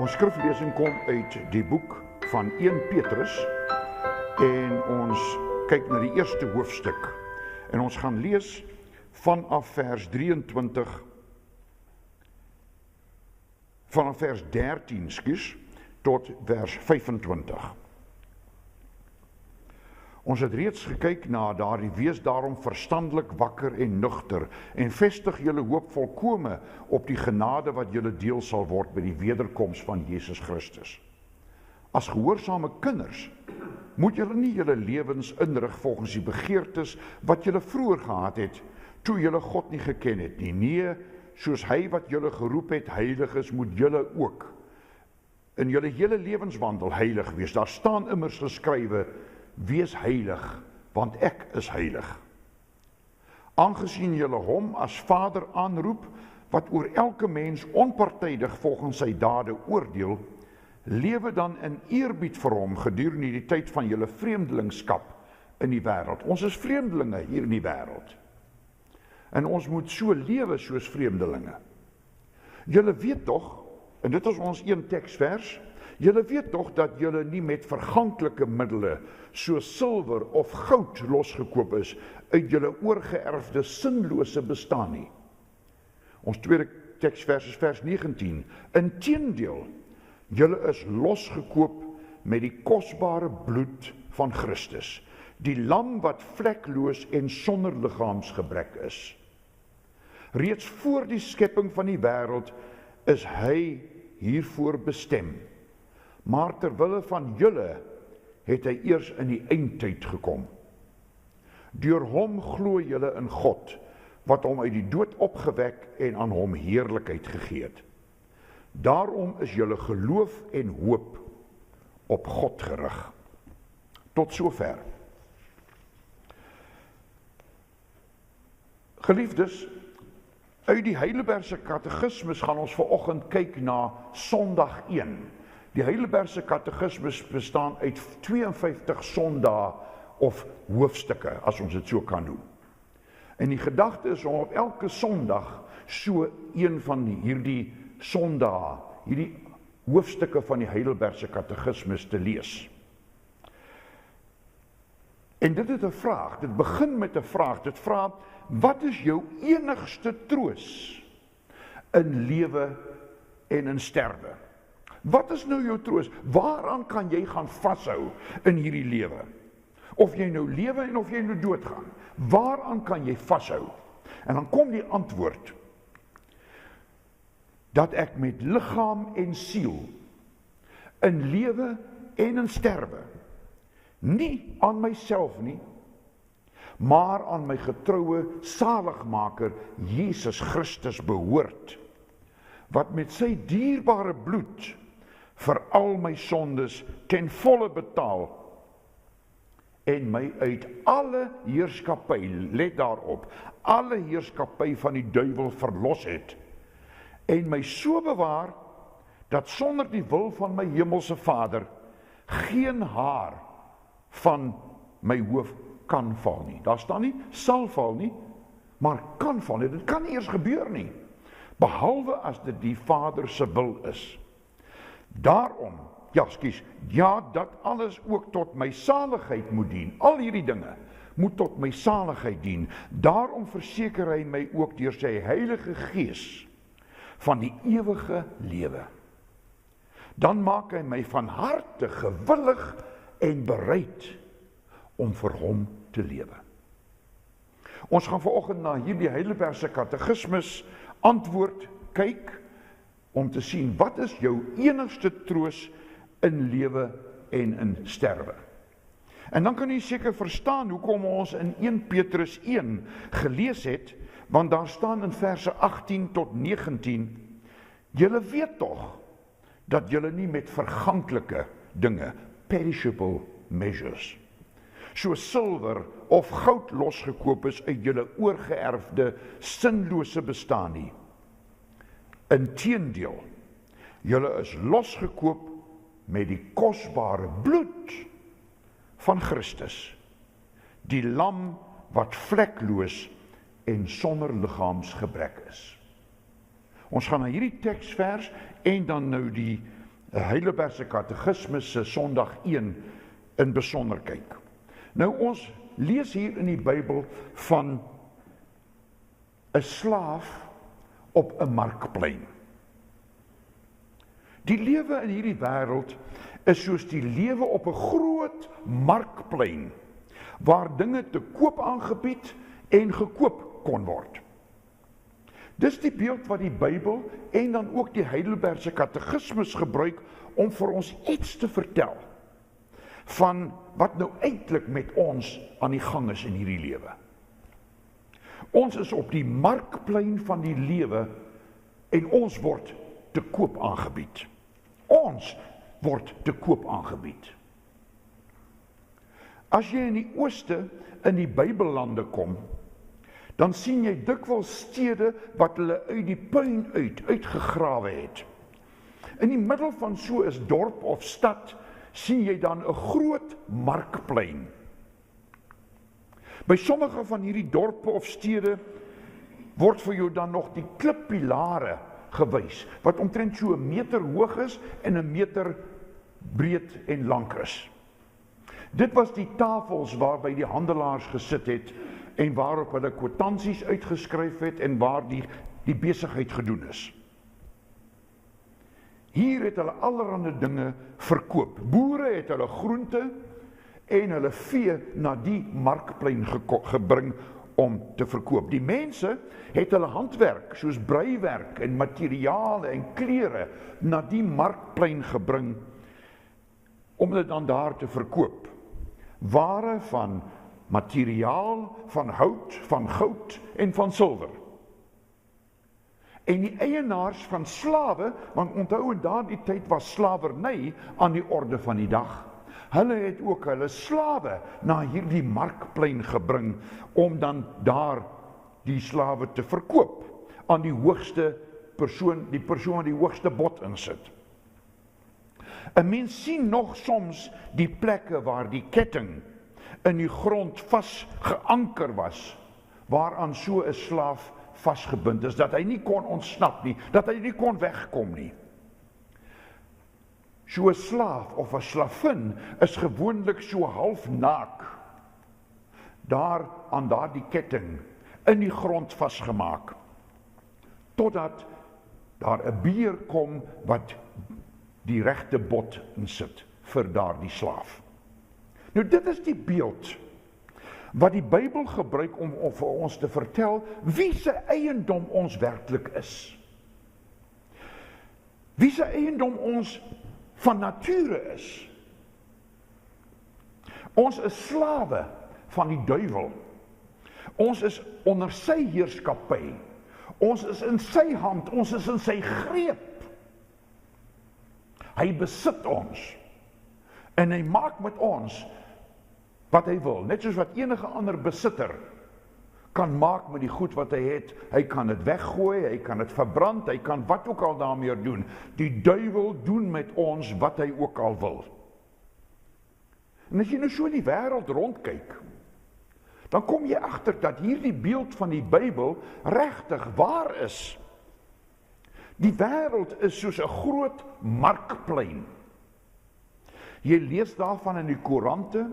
Ons skriflesing kom uit die boek van 1 Petrus en ons kyk na die eerste hoofstuk en ons gaan lees vanaf vers 23 vanaf vers 13 tot vers 25. Ons het reeds gekyk na daardie wees daarom verstandelik wakker en nugter en vestig julle hoop volkome op die genade wat julle deel sal word by die wederkoms van Jesus Christus. As gehoorsame kinders moet julle nie julle lewens inrig volgens die begeertes wat julle vroeër gehad het toe julle God nie geken het nie. Nee, soos hy wat julle geroep het heilig is, moet julle ook in julle hele lewenswandel heilig wees. Daar staan immers geskrywe: wees heilig, want ek is heilig. Aangesien julle hom as Vader aanroep, wat oor elke mens onpartydig volgens sy dade oordeel, lewe dan in eerbied vir hom gedurende die tyd van julle vreemdelingskap in die wêreld. Ons is vreemdelinge hier in die wêreld. En ons moet so lewe soos vreemdelinge. Julle weet tog, en dit is ons een teksvers, julle weet tog dat julle nie met verganklike middele soos silwer of goud losgekoop is uit julle oorgeërfde sinlose bestaan nie. Ons tweede teksvers is vers 19. Inteendeel, julle is losgekoop met die kosbare bloed van Christus, die lam wat vlekloos en sonder liggaamsgebrek is. Reeds voor die skepping van die wêreld is hy hiervoor bestem. Maar terwille van julle het hy eers in die eindtyd gekom. Deur hom glo julle in God, wat hom uit die dood opgewek en aan hom heerlikheid gegee het. Daarom is julle geloof en hoop op God gerig. Tot sover. Geliefdes, uit die Heidelbergse Katekismes gaan ons vanoggend kyk na Sondag 1. Die Heidelbergse Katekismes bestaan uit 52 sondae of hoofstukke, as ons dit so kan doen. En die gedagte is om op elke Sondag so een van hierdie sondae, hierdie hoofstukke van die Heidelbergse Katekismes te lees. En dit het 'n vraag, dit begin met 'n vraag, dit vra: wat is jou enigste troos in lewe en in sterwe? Wat is nou jou troos? Waaraan kan jy gaan vashou in hierdie lewe? Of jy nou lewe en of jy nou doodgaan. Waaraan kan jy vashou? En dan kom die antwoord: dat ek met liggaam en siel in lewe en in sterwe nie aan myself nie, maar aan my getroue saligmaker Jesus Christus behoort, wat met sy dierbare bloed vir al my sondes ten volle betaal en my uit alle heerskappy, let daarop, alle heerskappy van die duiwel verlos het en my so bewaar dat sonder die wil van my hemelse Vader geen haar van my hoof kan val nie. Daar staan nie sal val nie, maar kan val nie. Dit kan nie eers gebeur nie, behalwe as dit die Vader se wil is. Daarom, dat alles ook tot my saligheid moet dien. Al hierdie dinge moet tot my saligheid dien. Daarom verseker hy my ook deur sy Heilige Gees van die ewige lewe. Dan maak hy my van harte gewillig en bereid om vir hom te lewe. Ons gaan vanoggend na hierdie Heidelbergse Katekismes antwoord kyk om te sien wat is jou enigste troos in lewe en in sterwe. En dan kan jy seker verstaan hoekom ons in 1 Petrus 1 gelees het, want daar staan in verse 18 tot 19, julle weet tog dat julle nie met verganklike dinge, perishable measures, soos silwer of goud losgekoop is uit julle oorgeërfde sinlose bestaan nie. Inteendeel, julle is losgekoop met die kosbare bloed van Christus, die lam wat vlekloos en sonder liggaamsgebrek is. Ons gaan na hierdie teksvers en dan nou die Heidelbergse Katekismus se Sondag 1 in besonder kyk. Nou ons lees hier in die Bybel van 'n slaaf op 'n markplein. Die lewe in hierdie wêreld is soos die lewe op 'n groot markplein, waar dinge te koop aangebied en gekoop kon word. Dis die beeld wat die Bybel en dan ook die Heidelbergse Katekismus gebruik om vir ons iets te vertel van wat nou eintlik met ons aan die gang is in hierdie lewe. Ons is op die markplein van die lewe en ons word te koop aangebied. Ons word te koop aangebied. As jy in die ooste, in die Bybellande kom, dan sien jy dikwels stede wat hulle uit die puin uitgegrawe het. In die middel van so 'n dorp of stad sien jy dan 'n groot markplein. By sommige van hierdie dorpe of stede word vir jou dan nog die klippilare gewys, wat omtrent so 'n meter hoog is en 'n meter breed en lank is. Dit was die tafels waarby die handelaars gesit het en waarop hulle kwitansies uitgeskryf het en waar die besigheid gedoen is. Hier het hulle allerlei dinge verkoop. Boere het hulle groente en hulle vee na die markplein gebring om te verkoop. Die mense het hulle handwerk, soos breiwerk en materiale en klere, na die markplein gebring om dit dan daar te verkoop. Ware van materiaal, van hout, van goud en van silwer. En die eienaars van slawe, want onthou in daardie tyd was slawerny aan die orde van die dag. Hulle het ook hulle slawe na hierdie markplein gebring om dan daar die slawe te verkoop aan die hoogste persoon, die persoon wat die hoogste bod insit. 'n Mens sien nog soms die plekke waar die ketting in die grond vasgeanker was, waaraan so 'n slaaf vasgebind is, dat hy nie kon ontsnap nie, dat hy nie kon wegkom nie. So 'n slaaf of 'n slavin is gewoonlik so half naak, daar aan daardie ketting in die grond vasgemaak, totdat daar 'n beer kom wat die regte bod insit vir daardie slaaf. Nou dit is die beeld wat die Bybel gebruik om vir ons te vertel wie se eiendom ons werklik is. Wie se eiendom ons van nature is. Ons is slawe van die duiwel. Ons is onder sy heerskappy. Ons is in sy hand, ons is in sy greep. Hy besit ons. En hy maak met ons wat hy wil, net soos wat enige ander besitter kan maak met die goed wat hy het. Hy kan dit weggooi, hy kan dit verbrand, hy kan wat ook al daarmee doen. Die duiwel doen met ons wat hy ook al wil. En as jy nou so in die wêreld rondkyk, dan kom jy agter dat hierdie beeld van die Bybel regtig waar is. Die wêreld is soos 'n groot markplein. Jy lees daarvan in die koerante,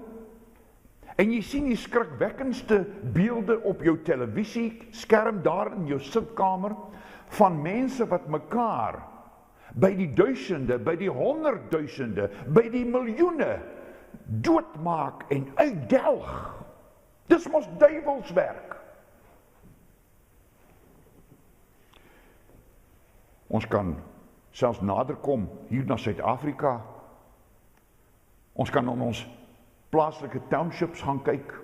en jy sien die skrikwekkendste beelde op jou televisieskerm daar in jou sitkamer, van mense wat mekaar by die duisende, by die honderdduisende, by die miljoene doodmaak en uitdelg. Dis mos duiwelswerk. Ons kan selfs nader kom hier na Suid-Afrika. Ons kan in ons plaaslike townships gaan kyk.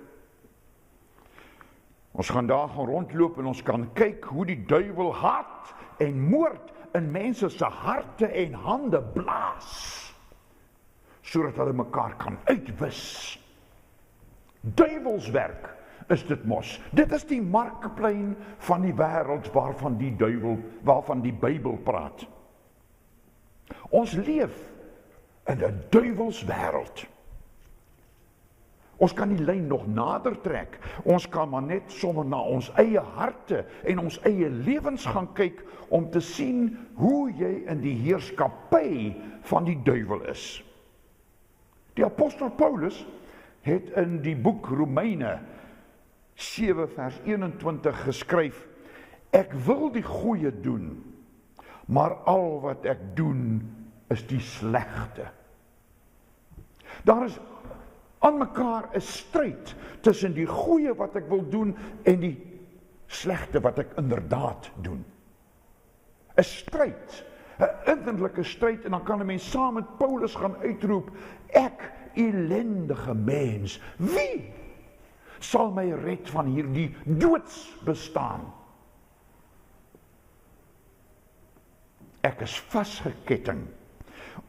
Ons gaan daar gaan rondloop en ons kan kyk hoe die duiwel haat en moord in mense se harte en hande blaas, sodat hulle mekaar kan uitwis. Duiwelswerk is dit mos. Dit is die markplein van die wêreld waarvan die Bybel praat. Ons leef in 'n duiwelswêreld. Ons kan die lyn nog nader trek. Ons kan maar net sommer na ons eie harte en ons eie lewens gaan kyk om te sien hoe jy in die heerskappy van die duiwel is. Die apostel Paulus het in die boek Romeine 7 vers 21 geskryf: Ek wil die goeie doen, maar al wat ek doen is die slegte. Daar is aan mekaar 'n stryd tussen die goeie wat ek wil doen en die slegte wat ek inderdaad doen. 'n Stryd, 'n innerlike stryd, en dan kan 'n mens saam met Paulus gaan uitroep: Ek, elendige mens, wie sal my red van hierdie doodsbestaan? Ek is vasgeketting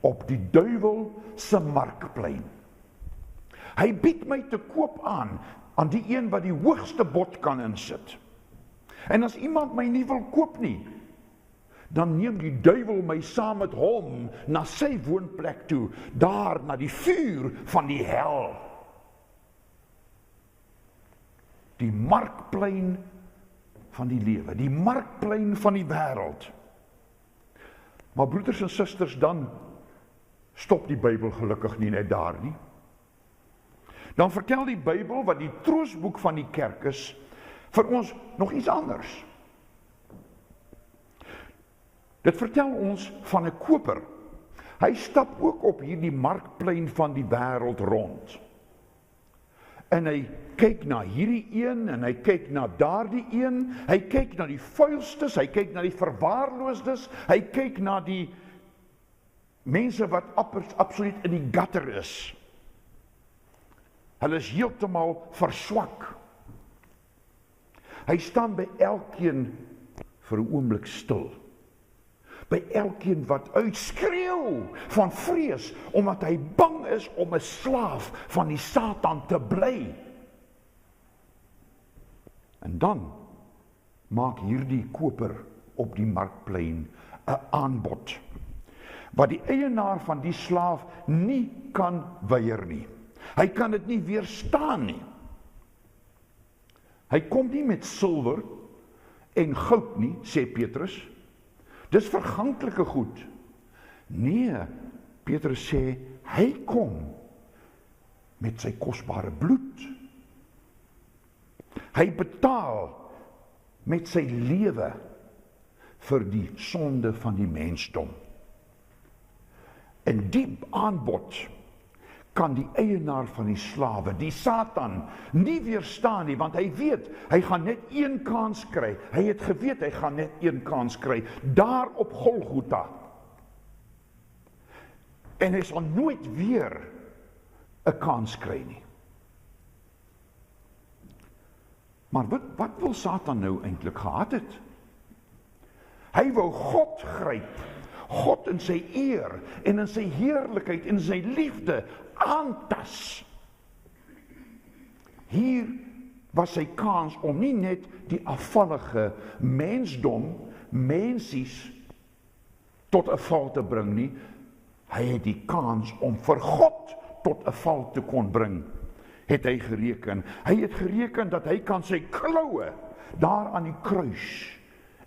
op die duiwel se markplein. Hy bied my te koop aan die een wat die hoogste bod kan insit. En as iemand my nie wil koop nie, dan neem die duiwel my saam met hom na sy woonplek toe, daar na die vuur van die hel. Die markplein van die lewe, die markplein van die wêreld. Maar broeders en susters, dan stop die Bybel gelukkig nie net daar nie. Dan vertel die Bybel, wat die troostboek van die kerk is, vir ons nog iets anders. Dit vertel ons van 'n koper. Hy stap ook op hierdie markplein van die wêreld rond. En hy kyk na hierdie een, en hy kyk na daardie een, hy kyk na die vuilstes, hy kyk na die verwaarloosdes, hy kyk na die mense wat absoluut in die gutter is. Hulle is heeltemal verswak. Hy staan by elkeen vir 'n oomblik stil. By elkeen wat uitskreeu van vrees, omdat hy bang is om 'n slaaf van die Satan te bly. En dan maak hierdie koper op die markplein 'n aanbod, wat die eienaar van die slaaf nie kan weier nie. Hy kan dit nie weerstaan nie. Hy kom nie met silwer en goud nie, sê Petrus. Dis verganklike goed. Nee, Petrus sê, hy kom met sy kosbare bloed. Hy betaal met sy lewe vir die sonde van die mensdom. En die aanbod kan die eienaar van die slawe, die Satan, nie weerstaan nie, want hy weet, hy gaan net een kans kry. Hy het geweet, hy gaan net een kans kry, daar op Golgotha. En hy sal nooit weer 'n kans kry nie. Maar wat wil Satan nou eintlik gehad het? Hy wou God gryp, God in sy eer en in sy heerlikheid en in sy liefde aantas. Hier was sy kans om nie net die afvallige mensdom, mensies, tot 'n val te bring nie, hy het die kans om vir God tot 'n val te kon bring, het hy gereken. Hy het gereken dat hy kan sy kloue daar aan die kruis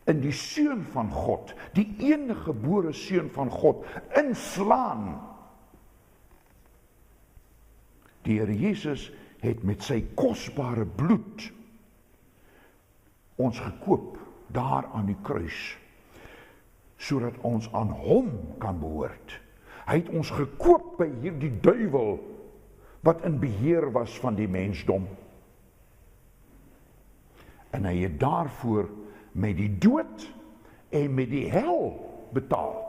in die seun van God, die enige gebore seun van God, inslaan. Die Here Jesus het met sy kosbare bloed ons gekoop daar aan die kruis, sodat ons aan hom kan behoort. Hy het ons gekoop by hierdie duiwel wat in beheer was van die mensdom. En hy het daarvoor met die dood en met die hel betaal.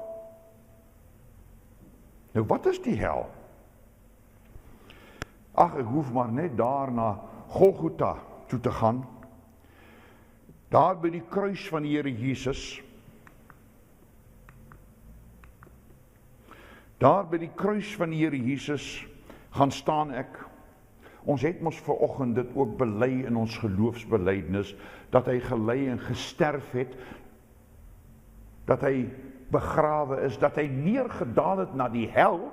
Nou wat is die hel? Ag, ek hoef maar net daar na Golgotha toe te gaan. Daar by die kruis van die Here Jesus. Daar by die kruis van die Here Jesus gaan staan ek. Ons het mos vanoggend dit ook bely in ons geloofsbelydenis, dat hy gelei en gesterf het, dat hy begrawe is, dat hy neergedaal het na die hel,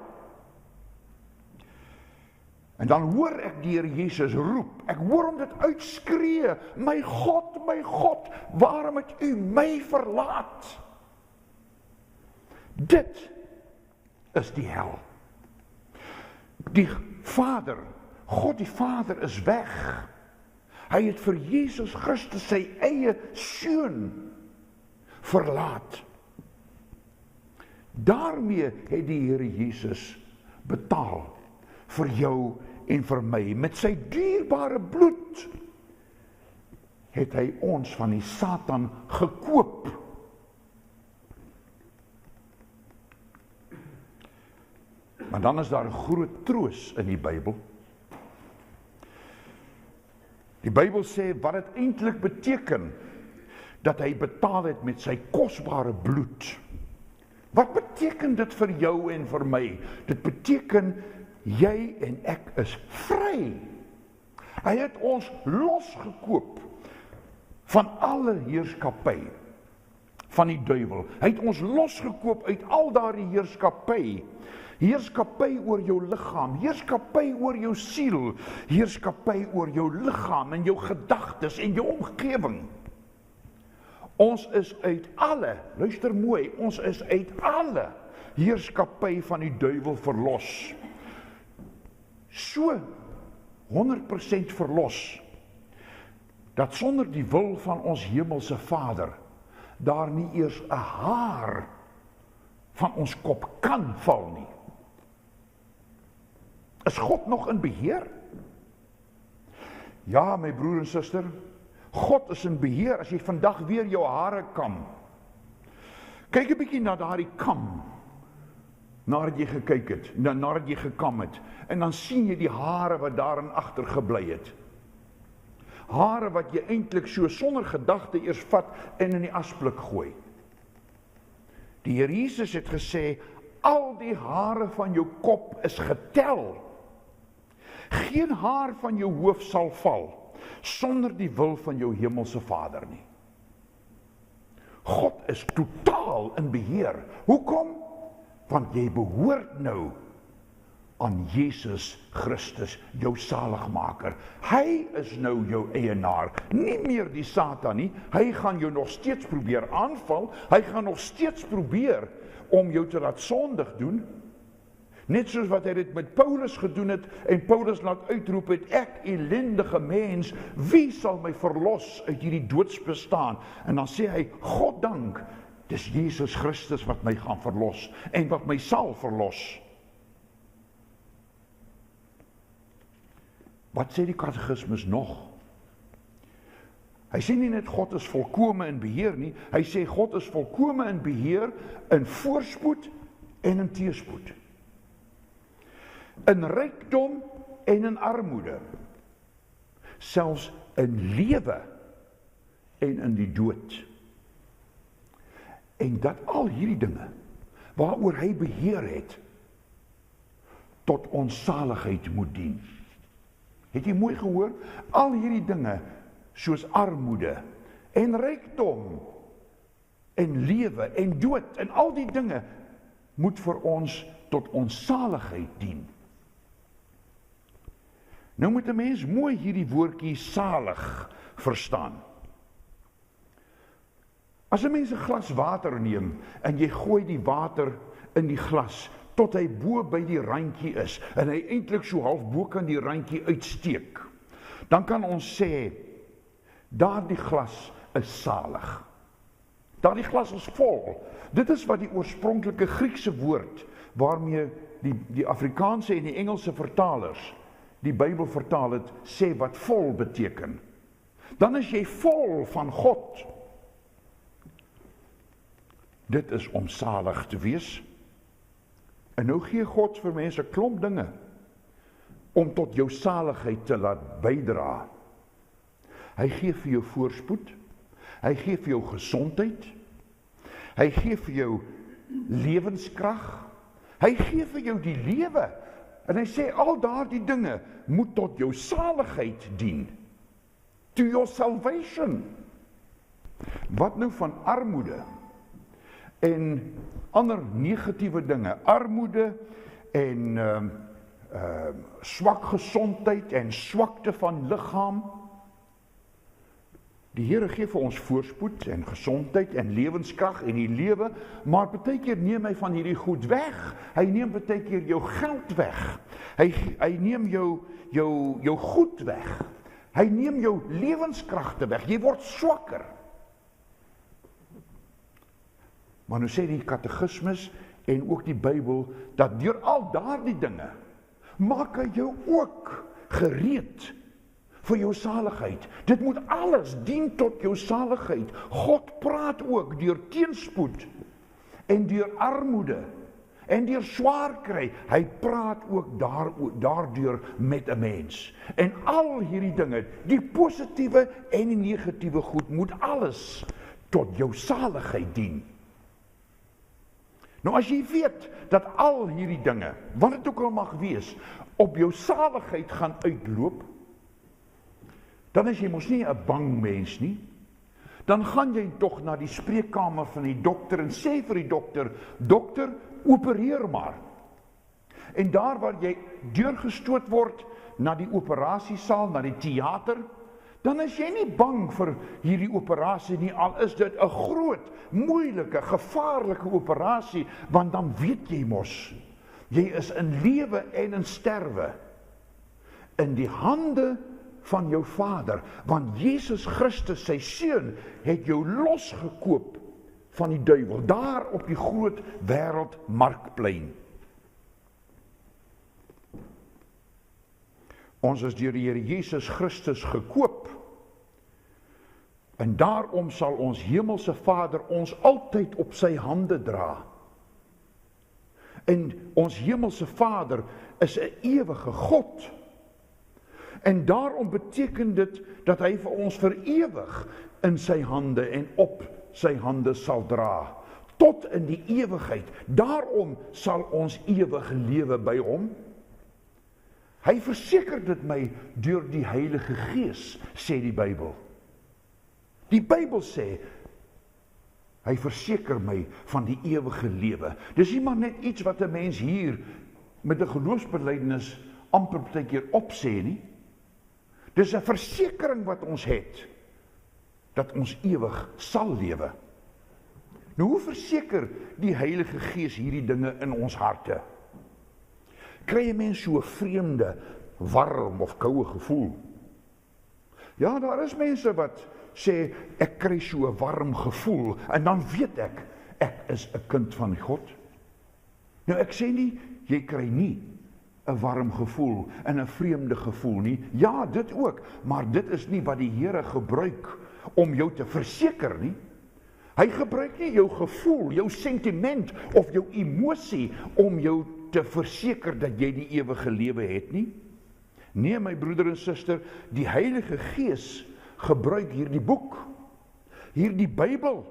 En dan hoor ek die Here Jesus roep, ek hoor hom dit uitskree, my God, waarom het u my verlaat? Dit is die hel. Die Vader, God die Vader is weg. Hy het vir Jesus Christus sy eie seun verlaat. Daarmee het die Here Jesus betaal vir jou en vir my. Met sy dierbare bloed het hy ons van die Satan gekoop. Maar dan is daar 'n groot troos in die Bybel. Die Bybel sê wat dit eintlik beteken dat hy betaal het met sy kosbare bloed. Wat beteken dit vir jou en vir my? Dit beteken jy en ek is vry. Hy het ons losgekoop van alle heerskappy van die duiwel. Hy het ons losgekoop uit al daardie heerskappy. Heerskappy oor jou liggaam, heerskappy oor jou siel, heerskappy oor jou liggaam en jou gedagtes en jou omgewing. Ons is uit alle, luister mooi, ons is uit alle heerskappy van die duiwel verlos. So 100% verlos, dat sonder die wil van ons hemelse Vader, daar nie eers 'n haar van ons kop kan val nie. Is God nog in beheer? Ja, my broer en suster, God is in beheer. As jy vandag weer jou hare kam, kyk 'n bietjie na daardie kam, nadat jy gekyk het, nadat jy gekam het, en dan sien jy die hare wat daarin agtergebly het. Hare wat jy eintlik so sonder gedagte eers vat en in die asblik gooi. Die Here Jesus het gesê, al die hare van jou kop is getel. Geen haar van jou hoof sal val, sonder die wil van jou hemelse Vader nie. God is totaal in beheer. Hoekom? Want jy behoort nou aan Jesus Christus, jou saligmaker. Hy is nou jou eienaar, nie meer die Satan nie. Hy gaan jou nog steeds probeer aanval, hy gaan nog steeds probeer om jou te laat sondig doen, net soos wat hy dit met Paulus gedoen het, en Paulus laat uitroep het, ek elendige mens, wie sal my verlos uit hierdie doodsbestaan? En dan sê hy, God dank, dis Jesus Christus wat my gaan verlos, en wat my sal verlos. Wat sê die katekismus nog? Hy sê nie net God is volkome in beheer nie, hy sê God is volkome in beheer, in voorspoed en in teëspoed. In rykdom en in armoede, selfs in lewe en in die dood. En dat al hierdie dinge, waaroor hy beheer het, tot ons saligheid moet dien. Het jy mooi gehoor? Al hierdie dinge, soos armoede en rykdom en lewe en dood en al die dinge, moet vir ons tot ons saligheid dien. Nou moet 'n mens mooi hierdie woordjie salig verstaan. As 'n mens 'n glas water neem en jy gooi die water in die glas tot hy bo by die randjie is en hy eintlik so half bo kan die randjie uitsteek, dan kan ons sê daardie glas is salig. Daardie glas is vol. Dit is wat die oorspronklike Griekse woord waarmee die Afrikaanse en die Engelse vertalers die Bybel vertaal het, sê wat vol beteken. Dan is jy vol van God. Dit is om salig te wees. En nou gee God vir mense 'n klomp dinge om tot jou saligheid te laat bydra. Hy gee vir jou voorspoed, hy gee vir jou gesondheid, hy gee vir jou lewenskrag, hy gee vir jou die lewe. En hy sê al daardie dinge moet tot jou saligheid dien. To your salvation. Wat nou van armoede en ander negatiewe dinge? Armoede en swak gesondheid en swakte van liggaam. Die Here gee vir ons voorspoed en gesondheid en lewenskrag en die lewe, maar baie keer neem hy van hierdie goed weg. Hy neem baie keer jou geld weg. Hy neem jou goed weg. Hy neem jou lewenskragte weg. Jy word swakker. Maar nou sê die katekismes en ook die Bybel dat deur al daardie dinge maak hy jou ook gereed vir jou saligheid. Dit moet alles dien tot jou saligheid. God praat ook deur teenspoed en deur armoede en deur swaar kry. Hy praat ook daardeur met 'n mens. En al hierdie dinge, die positiewe en die negatiewe goed, moet alles tot jou saligheid dien. Nou as jy weet dat al hierdie dinge, wat dit ook al mag wees, op jou saligheid gaan uitloop, dan is jy mos nie 'n bang mens nie. Dan gaan jy tog na die spreekkamer van die dokter en sê vir die dokter, dokter, opereer maar. En daar waar jy deurgestoot word na die operasiesaal, na die teater, dan is jy nie bang vir hierdie operasie nie, al is dit 'n groot, moeilike, gevaarlike operasie, want dan weet jy mos, jy is in lewe en in sterwe, in die hande van jou Vader, want Jesus Christus, sy Seun, het jou losgekoop van die duiwel, daar op die groot wêreldmarkplein. Ons is deur die Here Jesus Christus gekoop, en daarom sal ons hemelse Vader ons altyd op sy hande dra. En ons hemelse Vader is 'n ewige God. En daarom beteken dit dat hy vir ons vir ewig in sy hande en op sy hande sal dra, tot in die ewigheid. Daarom sal ons ewig lewe by hom. Hy verseker dit my deur die Heilige Gees, sê die Bybel. Die Bybel sê, hy verseker my van die ewige lewe. Dis nie maar net iets wat 'n mens hier met 'n geloofsbelijdenis amper baie keer opsê nie. Dis 'n versekering wat ons het, dat ons ewig sal lewe. Nou, hoe verseker die Heilige Gees hierdie dinge in ons harte? Kry 'n mens so 'n vreemde, warm of koue gevoel? Ja, daar is mense wat sê, ek kry so 'n warm gevoel, en dan weet ek is 'n kind van God. Nou, ek sê nie, jy kry nie 'n warm gevoel en 'n vreemde gevoel nie. Ja, dit ook, maar dit is nie wat die Here gebruik om jou te verseker nie. Hy gebruik nie jou gevoel, jou sentiment of jou emosie om jou te verseker dat jy die ewige lewe het nie. Nee, my broeder en suster, die Heilige Gees gebruik hierdie boek, hierdie Bybel.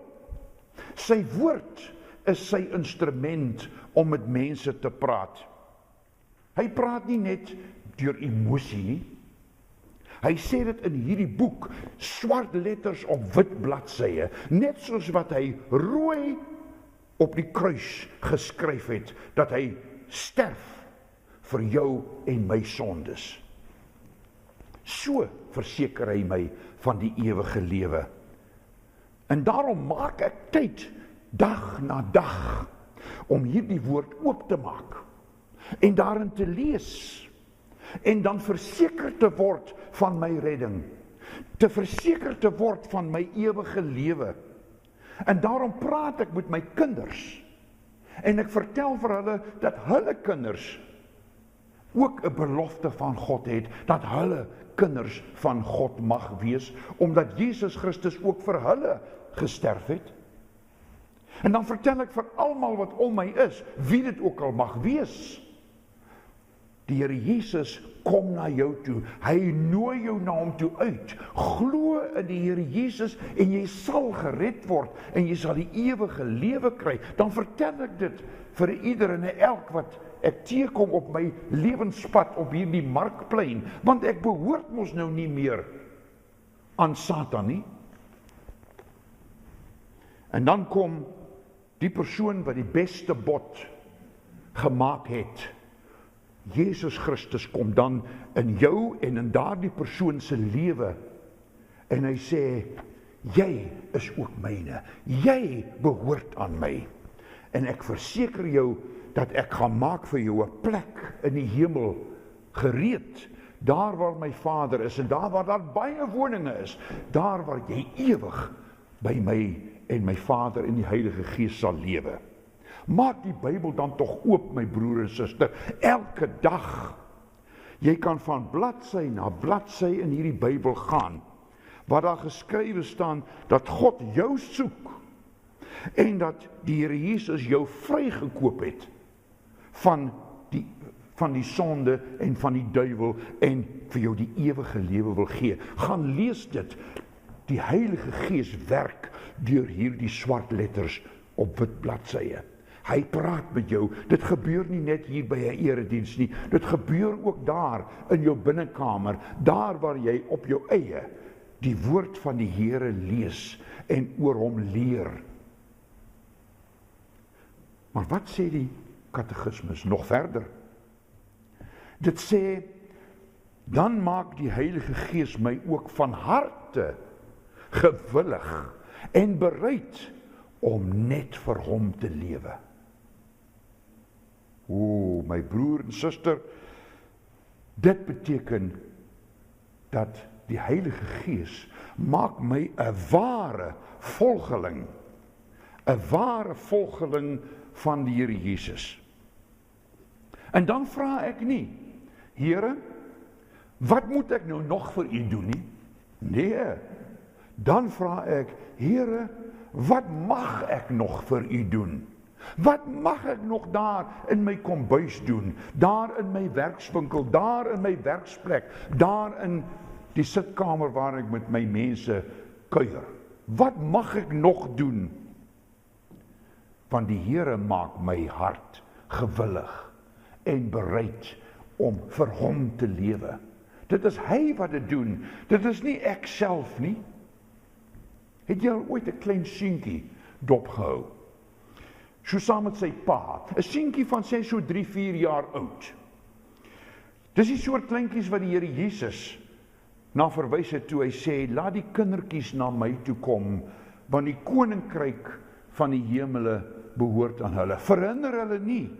Sy woord is sy instrument om met mense te praat. Hy praat nie net deur emosie nie. Hy sê dit in hierdie boek, swart letters op wit bladsye, net soos wat hy rooi op die kruis geskryf het, dat hy sterf vir jou en my sondes. So verseker hy my van die ewige lewe. En daarom maak ek tyd, dag na dag, om hierdie woord oop te maak, en daarin te lees, en dan verseker te word van my redding, te verseker te word van my ewige lewe. En daarom praat ek met my kinders, en ek vertel vir hulle, dat hulle kinders ook 'n belofte van God het, dat hulle kinders van God mag wees, omdat Jesus Christus ook vir hulle gesterf het. En dan vertel ek vir almal wat om my is, wie dit ook al mag wees, die Here Jesus kom na jou toe, hy nooi jou na hom toe uit, glo in die Here Jesus, en jy sal gered word, en jy sal die ewige lewe kry. Dan vertel ek dit vir ieder en elk wat ek teekom op my lewenspad op hierdie markplein, want ek behoort mos nou nie meer aan Satan nie. En dan kom die persoon wat die beste bod gemaak het, Jesus Christus kom dan in jou en in daardie persoon se lewe en hy sê, jy is ook myne, jy behoort aan my en ek verseker jou dat ek gaan maak vir jou 'n plek in die hemel gereed, daar waar my Vader is en daar waar daar baie woninge is, daar waar jy ewig by my en my Vader en die Heilige Gees sal lewe. Maak die Bybel dan tog oop, my broer en suster, elke dag. Jy kan van bladsy na bladsy in hierdie Bybel gaan, waar daar geskrywe staan dat God jou soek en dat die Here Jesus jou vrygekoop het van die sonde en van die duiwel en vir jou die ewige lewe wil gee. Gaan lees dit. Die Heilige Gees werk deur hierdie swart letters op wit bladsye. Hy praat met jou. Dit gebeur nie net hier by 'n erediens nie. Dit gebeur ook daar in jou binnekamer, daar waar jy op jou eie die woord van die Here lees en oor hom leer. Maar wat sê die katekismus nog verder? Dit sê, dan maak die Heilige Gees my ook van harte gewillig en bereid om net vir hom te lewe. O, my broer en suster, dit beteken dat die Heilige Gees maak my 'n ware volgeling van die Here Jesus. En dan vra ek nie, Here, wat moet ek nou nog vir u doen nie? Nee, dan vra ek, Here, wat mag ek nog vir u doen? Wat mag ek nog daar in my kombuis doen? Daar in my werkswinkel, daar in my werksplek, daar in die sitkamer waar ek met my mense kuier. Wat mag ek nog doen? Want die Here maak my hart gewillig en bereid om vir hom te lewe. Dit is hy wat dit doen. Dit is nie ek self nie. Het jy al ooit 'n klein seentjie dopgehou? So saam met sy pa. 'n Seentjie van sê so 3-4 jaar oud. Dis die soort kleintjies wat die Here Jesus na verwys het toe hy sê, laat die kindertjies na my toe kom, want die koninkryk van die hemele behoort aan hulle. Verhinder hulle nie.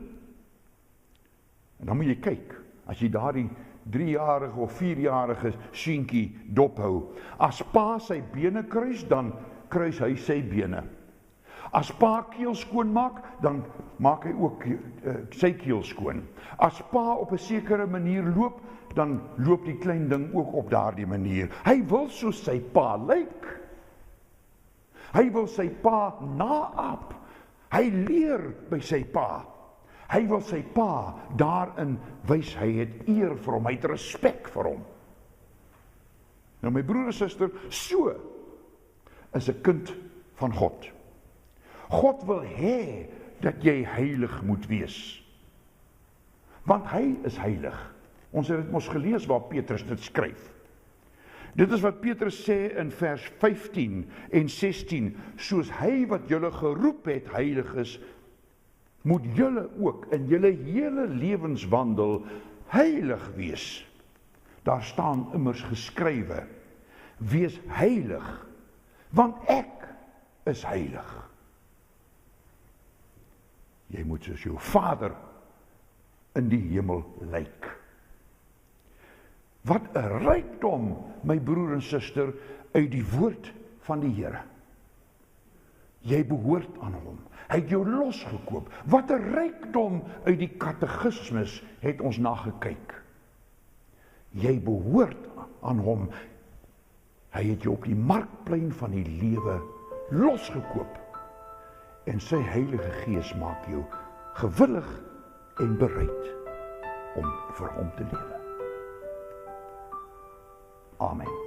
En dan moet jy kyk, as jy daardie 3-jarige of 4-jarige seentjie dophou, as pa sy bene kruis, dan kruis hy sy bene. As pa keel skoon maak, dan maak hy ook sy keel skoon. As pa op 'n sekere manier loop, dan loop die klein ding ook op daardie manier. Hy wil soos sy pa lyk. Hy wil sy pa naap. Hy leer by sy pa. Hy wil sy pa daarin wys, hy het eer vir hom, hy het respek vir hom. Nou my broer en suster, so is 'n kind van God. God wil hê dat jy heilig moet wees. Want hy is heilig. Ons het dit mos gelees waar Petrus dit skryf. Dit is wat Petrus sê in vers 15 en 16. Soos hy wat julle geroep het heilig is, moet julle ook in julle hele lewenswandel heilig wees. Daar staan immers geskrywe, wees heilig, want ek is heilig. Jy moet soos jou Vader in die hemel lyk. Wat 'n rykdom, my broer en suster, uit die woord van die Here. Jy behoort aan hom. Hy het jou losgekoop. Wat 'n rykdom uit die katekismus het ons na gekyk. Jy behoort aan hom. Hy het jou op die markplein van die lewe losgekoop. En sy Heilige Gees maak jou gewillig en bereid om vir hom te lewe. Amen.